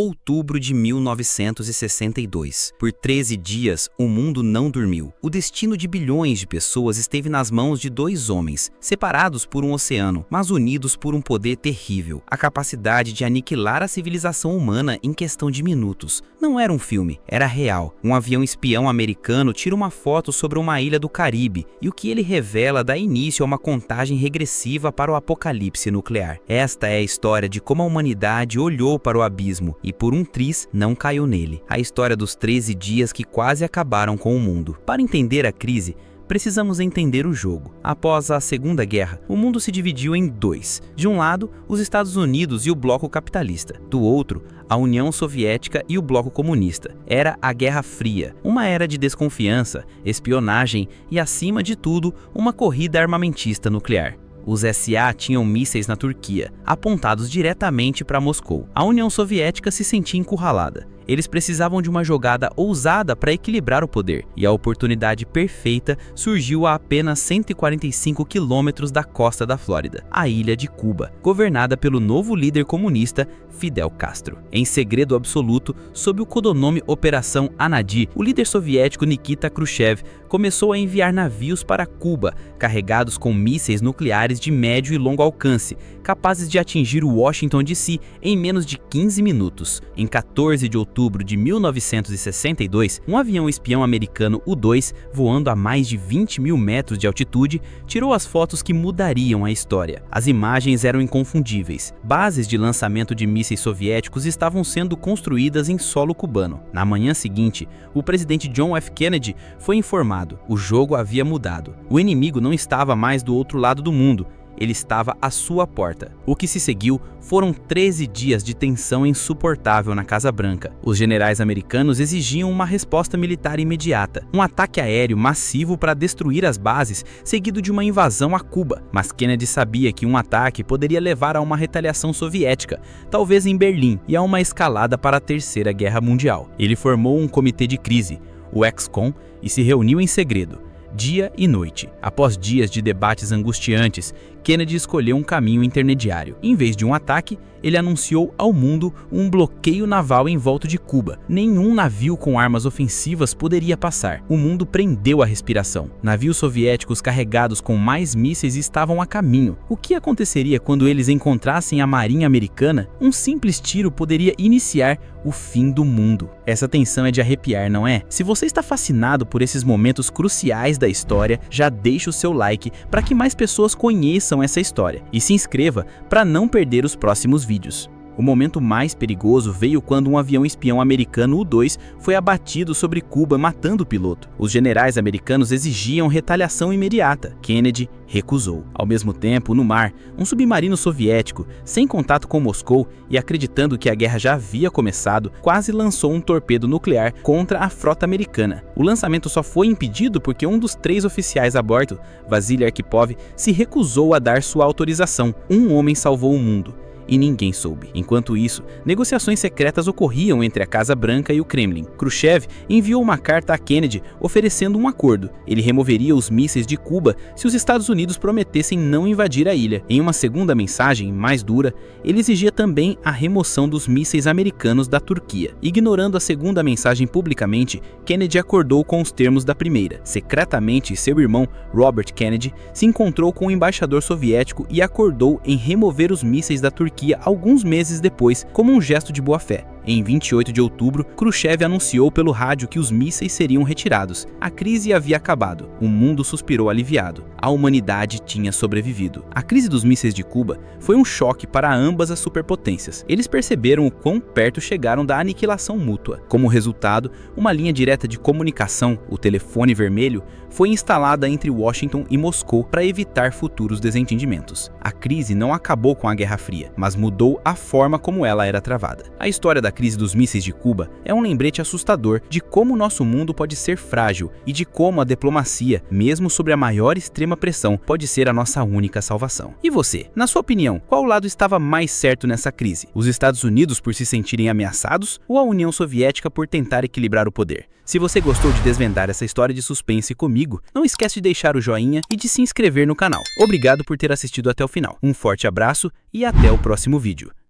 Outubro de 1962. Por 13 dias, o mundo não dormiu. O destino de bilhões de pessoas esteve nas mãos de dois homens, separados por um oceano, mas unidos por um poder terrível: a capacidade de aniquilar a civilização humana em questão de minutos. Não era um filme, era real. Um avião espião americano tira uma foto sobre uma ilha do Caribe, e o que ele revela dá início a uma contagem regressiva para o apocalipse nuclear. Esta é a história de como a humanidade olhou para o abismo e por um triz não caiu nele. A história dos 13 dias que quase acabaram com o mundo. Para entender a crise, precisamos entender o jogo. Após a Segunda Guerra, o mundo se dividiu em dois. De um lado, os Estados Unidos e o bloco capitalista. Do outro, a União Soviética e o bloco comunista. Era a Guerra Fria, uma era de desconfiança, espionagem e, acima de tudo, uma corrida armamentista nuclear. Os SA tinham mísseis na Turquia, apontados diretamente para Moscou. A União Soviética se sentia encurralada. Eles precisavam de uma jogada ousada para equilibrar o poder, e a oportunidade perfeita surgiu a apenas 145 quilômetros da costa da Flórida, a ilha de Cuba, governada pelo novo líder comunista Fidel Castro. Em segredo absoluto, sob o codinome Operação Anadi, o líder soviético Nikita Khrushchev começou a enviar navios para Cuba, carregados com mísseis nucleares de médio e longo alcance, capazes de atingir Washington DC em menos de 15 minutos. Em 14 de outubro de 1962, um avião espião americano U-2, voando a mais de 20 mil metros de altitude, tirou as fotos que mudariam a história. As imagens eram inconfundíveis. Bases de lançamento de mísseis soviéticos estavam sendo construídas em solo cubano. Na manhã seguinte, o presidente John F. Kennedy foi informado: o jogo havia mudado. O inimigo não estava mais do outro lado do mundo. Ele estava à sua porta. O que se seguiu foram 13 dias de tensão insuportável na Casa Branca. Os generais americanos exigiam uma resposta militar imediata, um ataque aéreo massivo para destruir as bases, seguido de uma invasão a Cuba. Mas Kennedy sabia que um ataque poderia levar a uma retaliação soviética, talvez em Berlim, e a uma escalada para a Terceira Guerra Mundial. Ele formou um comitê de crise, o ExCom, e se reuniu em segredo, dia e noite. Após dias de debates angustiantes, Kennedy escolheu um caminho intermediário. Em vez de um ataque, ele anunciou ao mundo um bloqueio naval em volta de Cuba. Nenhum navio com armas ofensivas poderia passar. O mundo prendeu a respiração. Navios soviéticos carregados com mais mísseis estavam a caminho. O que aconteceria quando eles encontrassem a marinha americana? Um simples tiro poderia iniciar o fim do mundo. Essa tensão é de arrepiar, não é? Se você está fascinado por esses momentos cruciais da história, já deixa o seu like para que mais pessoas conheçam essa história e se inscreva para não perder os próximos vídeos. O momento mais perigoso veio quando um avião espião americano U-2 foi abatido sobre Cuba, matando o piloto. Os generais americanos exigiam retaliação imediata. Kennedy recusou. Ao mesmo tempo, no mar, um submarino soviético, sem contato com Moscou e acreditando que a guerra já havia começado, quase lançou um torpedo nuclear contra a frota americana. O lançamento só foi impedido porque um dos 3 oficiais a bordo, Vasily Arkhipov, se recusou a dar sua autorização. Um homem salvou o mundo e ninguém soube. Enquanto isso, negociações secretas ocorriam entre a Casa Branca e o Kremlin. Khrushchev enviou uma carta a Kennedy oferecendo um acordo. Ele removeria os mísseis de Cuba se os Estados Unidos prometessem não invadir a ilha. Em uma segunda mensagem, mais dura, ele exigia também a remoção dos mísseis americanos da Turquia. Ignorando a segunda mensagem publicamente, Kennedy acordou com os termos da primeira. Secretamente, seu irmão, Robert Kennedy, se encontrou com o embaixador soviético e acordou em remover os mísseis da Turquia alguns meses depois, como um gesto de boa-fé. Em 28 de outubro, Khrushchev anunciou pelo rádio que os mísseis seriam retirados. A crise havia acabado. O mundo suspirou aliviado. A humanidade tinha sobrevivido. A crise dos mísseis de Cuba foi um choque para ambas as superpotências. Eles perceberam o quão perto chegaram da aniquilação mútua. Como resultado, uma linha direta de comunicação, o telefone vermelho, foi instalada entre Washington e Moscou para evitar futuros desentendimentos. A crise não acabou com a Guerra Fria, mas mudou a forma como ela era travada. A história da crise dos mísseis de Cuba é um lembrete assustador de como nosso mundo pode ser frágil e de como a diplomacia, mesmo sob a maior extrema pressão, pode ser a nossa única salvação. E você, na sua opinião, qual lado estava mais certo nessa crise? Os Estados Unidos por se sentirem ameaçados ou a União Soviética por tentar equilibrar o poder? Se você gostou de desvendar essa história de suspense comigo, não esquece de deixar o joinha e de se inscrever no canal. Obrigado por ter assistido até o final. Um forte abraço e até o próximo vídeo.